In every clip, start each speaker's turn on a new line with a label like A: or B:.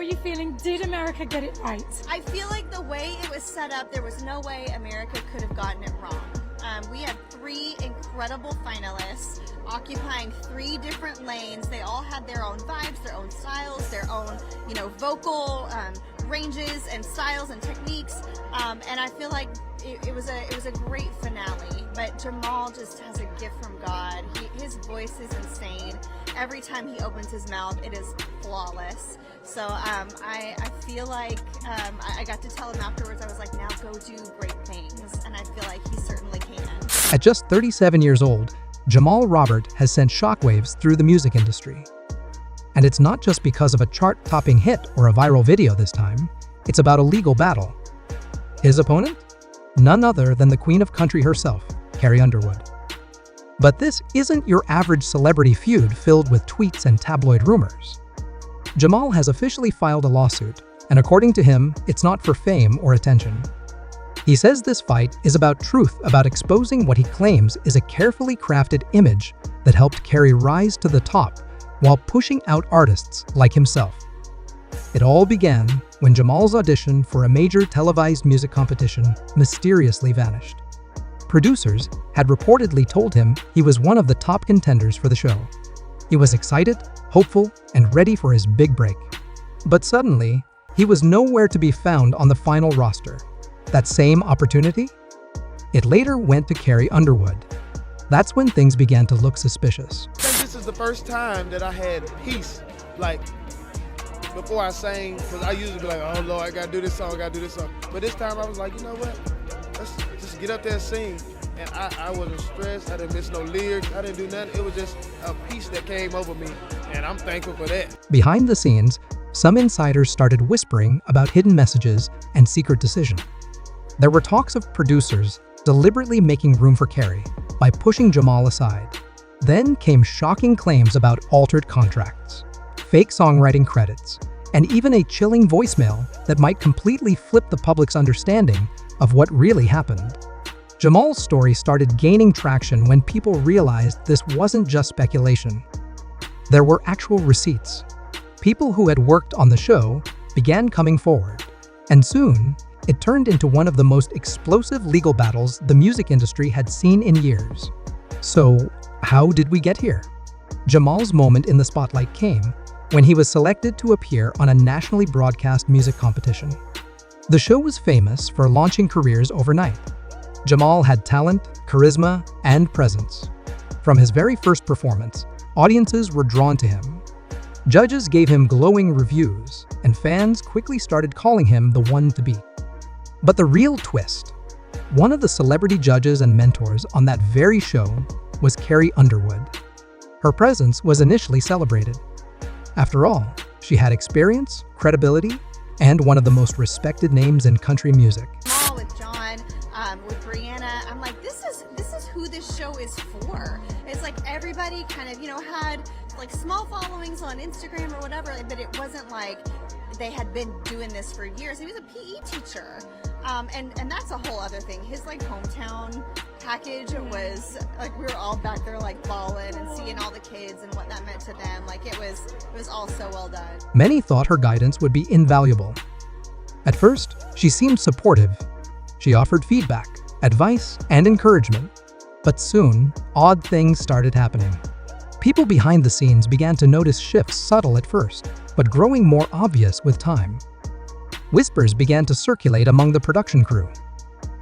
A: are you feeling? Did America get it right?
B: I feel like the way it was set up, there was no way America could have gotten it wrong. We had 3 incredible finalists occupying 3 different lanes. They all had their own vibes, their own styles, their own, vocal ranges and styles and techniques. And I feel like it was a great finale. But Jamal just has a gift from God. His voice is insane. Every time he opens his mouth, it is flawless. So I feel like I got to tell him afterwards, I was like, now go do great things. And I feel like he certainly can.
C: At just 37 years old, Jamal Robert has sent shockwaves through the music industry. And it's not just because of a chart-topping hit or a viral video this time, it's about a legal battle. His opponent? None other than the Queen of Country herself, Carrie Underwood. But this isn't your average celebrity feud filled with tweets and tabloid rumors. Jamal has officially filed a lawsuit, and according to him, it's not for fame or attention. He says this fight is about truth, about exposing what he claims is a carefully crafted image that helped Carrie rise to the top while pushing out artists like himself. It all began when Jamal's audition for a major televised music competition mysteriously vanished. Producers had reportedly told him he was one of the top contenders for the show. He was excited, hopeful, and ready for his big break. But suddenly, he was nowhere to be found on the final roster. That same opportunity? It later went to Carrie Underwood. That's when things began to look suspicious.
D: I think this is the first time that I had peace, like, before I sang, because I usually be like, oh Lord, I gotta do this song, But this time I was like, you know what? Let's just get up there and sing. And I wasn't stressed, I didn't miss no lyrics, I didn't do nothing. It was just a peace that came over me, and I'm thankful for that.
C: Behind the scenes, some insiders started whispering about hidden messages and secret decision. There were talks of producers deliberately making room for Carrie by pushing Jamal aside. Then came shocking claims about altered contracts, fake songwriting credits, and even a chilling voicemail that might completely flip the public's understanding of what really happened. Jamal's story started gaining traction when people realized this wasn't just speculation. There were actual receipts. People who had worked on the show began coming forward, and soon, it turned into one of the most explosive legal battles the music industry had seen in years. So, how did we get here? Jamal's moment in the spotlight came when he was selected to appear on a nationally broadcast music competition. The show was famous for launching careers overnight. Jamal had talent, charisma, and presence. From his very first performance, audiences were drawn to him. Judges gave him glowing reviews, and fans quickly started calling him the one to beat. But the real twist, one of the celebrity judges and mentors on that very show was Carrie Underwood. Her presence was initially celebrated. After all, she had experience, credibility, and one of the most respected names in country music.
B: With John, with Brianna, I'm like, this is who this show is for. It's like everybody kind of, had like small followings on Instagram or whatever, but it wasn't like they had been doing this for years. He was a PE teacher. And that's a whole other thing. His like hometown package was like, we were all back there like bawling and seeing all the kids and what that meant to them. Like it was all so well done.
C: Many thought her guidance would be invaluable. At first, she seemed supportive. She offered feedback, advice, and encouragement. But soon, odd things started happening. People behind the scenes began to notice shifts subtle at first, but growing more obvious with time. Whispers began to circulate among the production crew.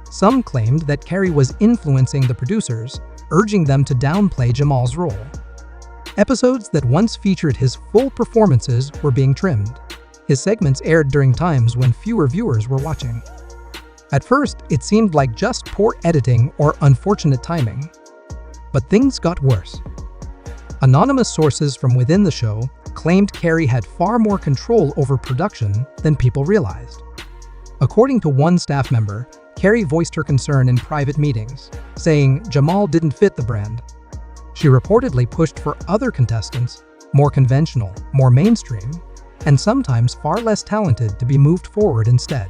C: Some claimed that Carrie was influencing the producers, urging them to downplay Jamal's role. Episodes that once featured his full performances were being trimmed. His segments aired during times when fewer viewers were watching. At first, it seemed like just poor editing or unfortunate timing. But things got worse. Anonymous sources from within the show claimed Carrie had far more control over production than people realized. According to one staff member, Carrie voiced her concern in private meetings, saying Jamal didn't fit the brand. She reportedly pushed for other contestants, more conventional, more mainstream, and sometimes far less talented to be moved forward instead.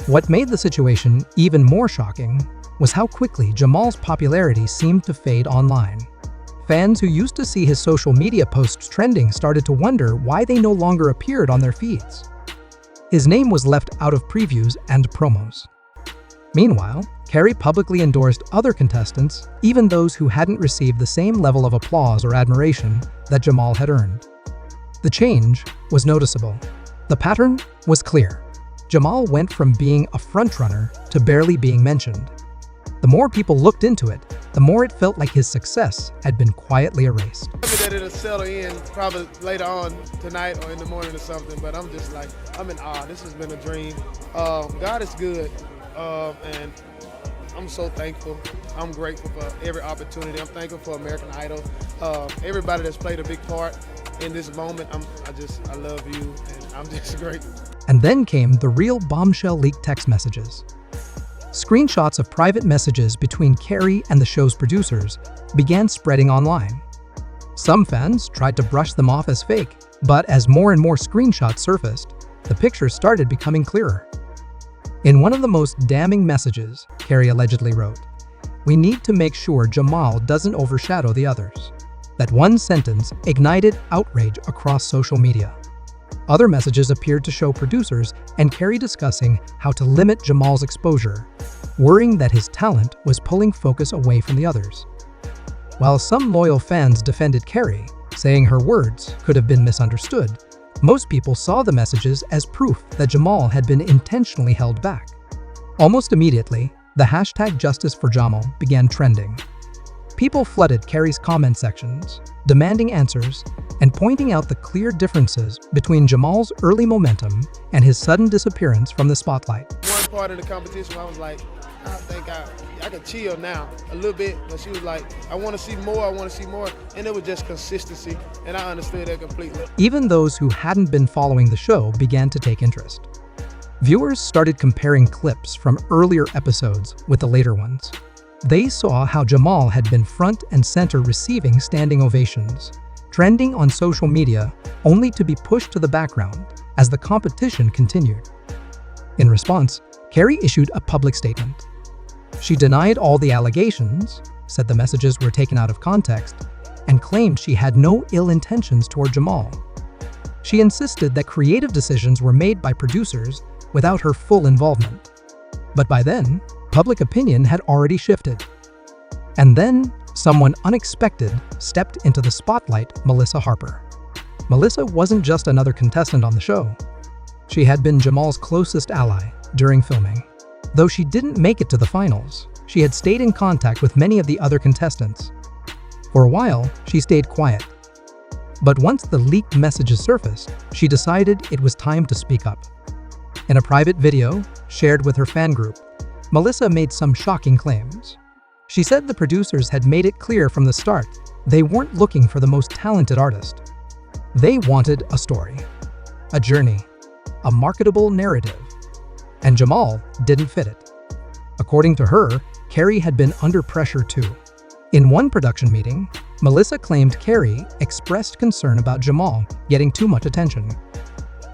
C: What made the situation even more shocking was how quickly Jamal's popularity seemed to fade online. fans who used to see his social media posts trending started to wonder why they no longer appeared on their feeds. His name was left out of previews and promos. Meanwhile, Carrie publicly endorsed other contestants, even those who hadn't received the same level of applause or admiration that Jamal had earned. The change was noticeable. The pattern was clear. Jamal went from being a frontrunner to barely being mentioned. The more people looked into it, the more it felt like his success had been quietly erased.
D: Maybe that it'll settle in probably later on tonight or in the morning or something, but I'm just like, I'm in awe. This has been a dream. God is good, and I'm so thankful. I'm grateful for every opportunity. I'm thankful for American Idol. Everybody that's played a big part in this moment. I love you, and I'm just grateful.
C: And then came the real bombshell leaked text messages. Screenshots of private messages between Carrie and the show's producers began spreading online. Some fans tried to brush them off as fake, but as more and more screenshots surfaced, the pictures started becoming clearer. In one of the most damning messages, Carrie allegedly wrote, "We need to make sure Jamal doesn't overshadow the others." That one sentence ignited outrage across social media. Other messages appeared to show producers and Carrie discussing how to limit Jamal's exposure, worrying that his talent was pulling focus away from the others. While some loyal fans defended Carrie, saying her words could have been misunderstood, most people saw the messages as proof that Jamal had been intentionally held back. Almost immediately, the hashtag Justice for Jamal began trending. People flooded Carrie's comment sections, demanding answers and pointing out the clear differences between Jamal's early momentum and his sudden disappearance from the spotlight.
D: One part of the competition, I was like, I think I could chill now a little bit, but she was like, I want to see more, and it was just consistency, and I understood that completely.
C: Even those who hadn't been following the show began to take interest. Viewers started comparing clips from earlier episodes with the later ones. They saw how Jamal had been front and center receiving standing ovations, trending on social media only to be pushed to the background as the competition continued. In response, Carrie issued a public statement. She denied all the allegations, said the messages were taken out of context, and claimed she had no ill intentions toward Jamal. She insisted that creative decisions were made by producers without her full involvement. But by then, public opinion had already shifted. And then, someone unexpected stepped into the spotlight, Melissa Harper. Melissa wasn't just another contestant on the show. She had been Jamal's closest ally during filming. Though she didn't make it to the finals, she had stayed in contact with many of the other contestants. For a while, she stayed quiet. But once the leaked messages surfaced, she decided it was time to speak up. In a private video shared with her fan group, Melissa made some shocking claims. She said the producers had made it clear from the start they weren't looking for the most talented artist. They wanted a story, a journey, a marketable narrative. And Jamal didn't fit it. According to her, Carrie had been under pressure too. In one production meeting, Melissa claimed Carrie expressed concern about Jamal getting too much attention.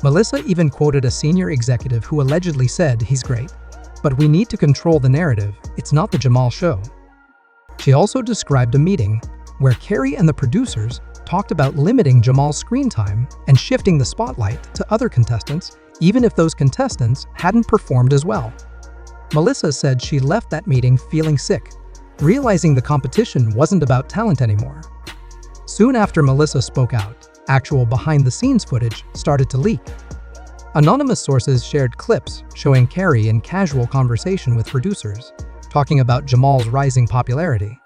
C: Melissa even quoted a senior executive who allegedly said, "He's great, but we need to control the narrative. It's not the Jamal show." She also described a meeting where Carrie and the producers talked about limiting Jamal's screen time and shifting the spotlight to other contestants, even if those contestants hadn't performed as well. Melissa said she left that meeting feeling sick, realizing the competition wasn't about talent anymore. Soon after Melissa spoke out, actual behind-the-scenes footage started to leak. Anonymous sources shared clips showing Carrie in casual conversation with producers, talking about Jamal's rising popularity.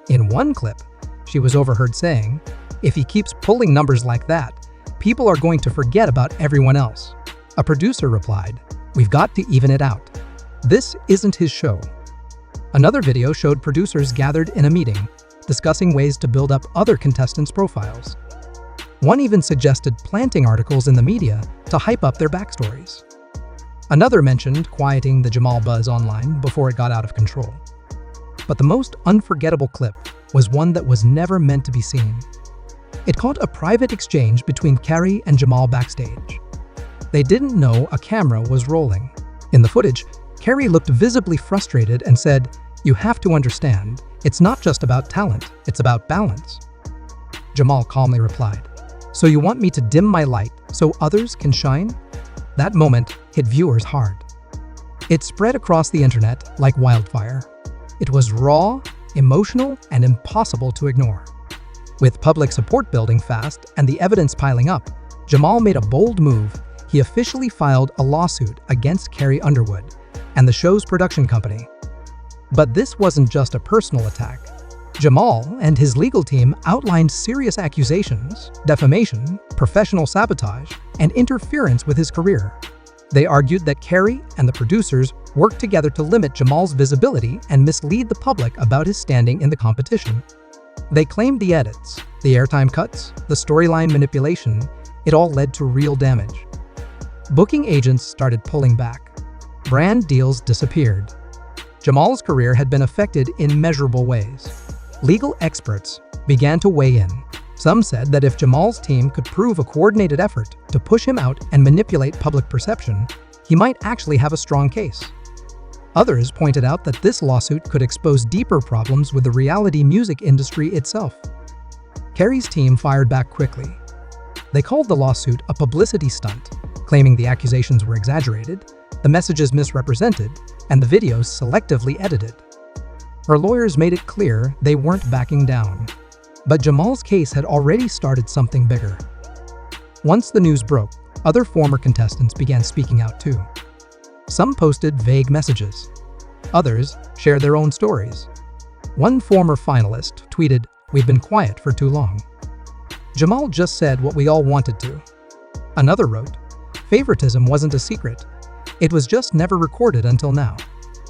C: In one clip, she was overheard saying, "If he keeps pulling numbers like that, people are going to forget about everyone else." A producer replied, "We've got to even it out. This isn't his show." Another video showed producers gathered in a meeting, discussing ways to build up other contestants' profiles. One even suggested planting articles in the media to hype up their backstories. Another mentioned quieting the Jamal buzz online before it got out of control. But the most unforgettable clip was one that was never meant to be seen. It caught a private exchange between Carrie and Jamal backstage. They didn't know a camera was rolling. In the footage, Carrie looked visibly frustrated and said, You have to understand, it's not just about talent, it's about balance. Jamal calmly replied, "So you want me to dim my light so others can shine?" That moment hit viewers hard. It spread across the internet like wildfire. It was raw, emotional, and impossible to ignore. With public support building fast and the evidence piling up, Jamal made a bold move. He officially filed a lawsuit against Carrie Underwood and the show's production company. But this wasn't just a personal attack. Jamal and his legal team outlined serious accusations, defamation, professional sabotage, and interference with his career. They argued that Carrie and the producers worked together to limit Jamal's visibility and mislead the public about his standing in the competition. They claimed the edits, the airtime cuts, the storyline manipulation, it all led to real damage. Booking agents started pulling back. Brand deals disappeared. Jamal's career had been affected in measurable ways. Legal experts began to weigh in. Some said that if Jamal's team could prove a coordinated effort to push him out and manipulate public perception, he might actually have a strong case. Others pointed out that this lawsuit could expose deeper problems with the reality music industry itself. Carrie's team fired back quickly. They called the lawsuit a publicity stunt, claiming the accusations were exaggerated, the messages misrepresented, and the videos selectively edited. Her lawyers made it clear they weren't backing down. But Jamal's case had already started something bigger. Once the news broke, other former contestants began speaking out too. Some posted vague messages. Others shared their own stories. One former finalist tweeted, "We've been quiet for too long. Jamal just said what we all wanted to." Another wrote, "Favoritism wasn't a secret. It was just never recorded until now.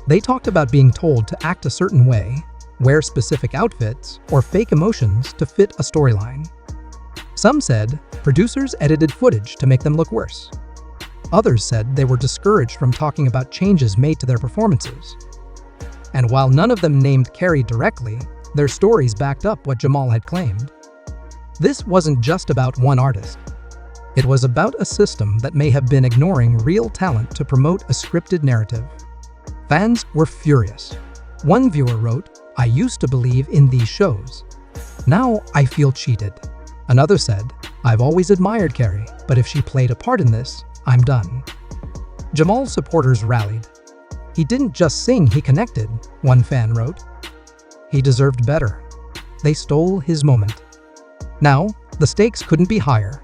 C: They talked about being told to act a certain way, wear specific outfits, or fake emotions to fit a storyline." Some said producers edited footage to make them look worse. Others said they were discouraged from talking about changes made to their performances. And while none of them named Carrie directly, their stories backed up what Jamal had claimed. This wasn't just about one artist. It was about a system that may have been ignoring real talent to promote a scripted narrative. Fans were furious. One viewer wrote, "I used to believe in these shows. Now I feel cheated." Another said, "I've always admired Carrie, but if she played a part in this, I'm done." Jamal's supporters rallied. "He didn't just sing, he connected," one fan wrote. "He deserved better. They stole his moment." Now, the stakes couldn't be higher.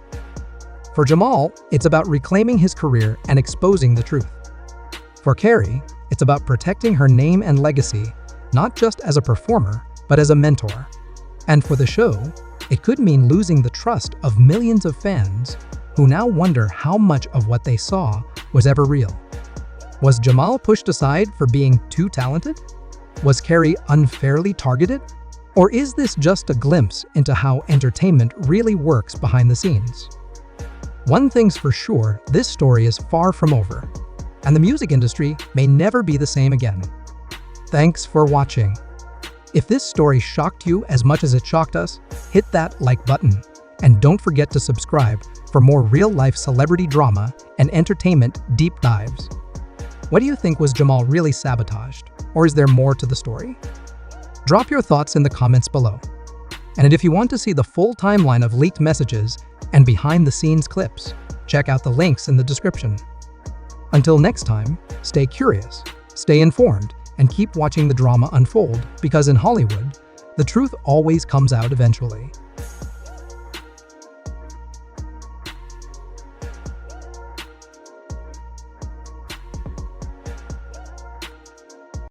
C: For Jamal, it's about reclaiming his career and exposing the truth. For Carrie, it's about protecting her name and legacy, not just as a performer, but as a mentor. And for the show, it could mean losing the trust of millions of fans who now wonder how much of what they saw was ever real. Was Jamal pushed aside for being too talented? Was Carrie unfairly targeted? Or is this just a glimpse into how entertainment really works behind the scenes? One thing's for sure, this story is far from over, and the music industry may never be the same again. Thanks for watching. If this story shocked you as much as it shocked us, hit that like button, and don't forget to subscribe for more real-life celebrity drama and entertainment deep dives. What do you think, was Jamal really sabotaged, or is there more to the story? Drop your thoughts in the comments below. And if you want to see the full timeline of leaked messages and behind-the-scenes clips, check out the links in the description. Until next time, stay curious, stay informed, and keep watching the drama unfold, because in Hollywood, the truth always comes out eventually.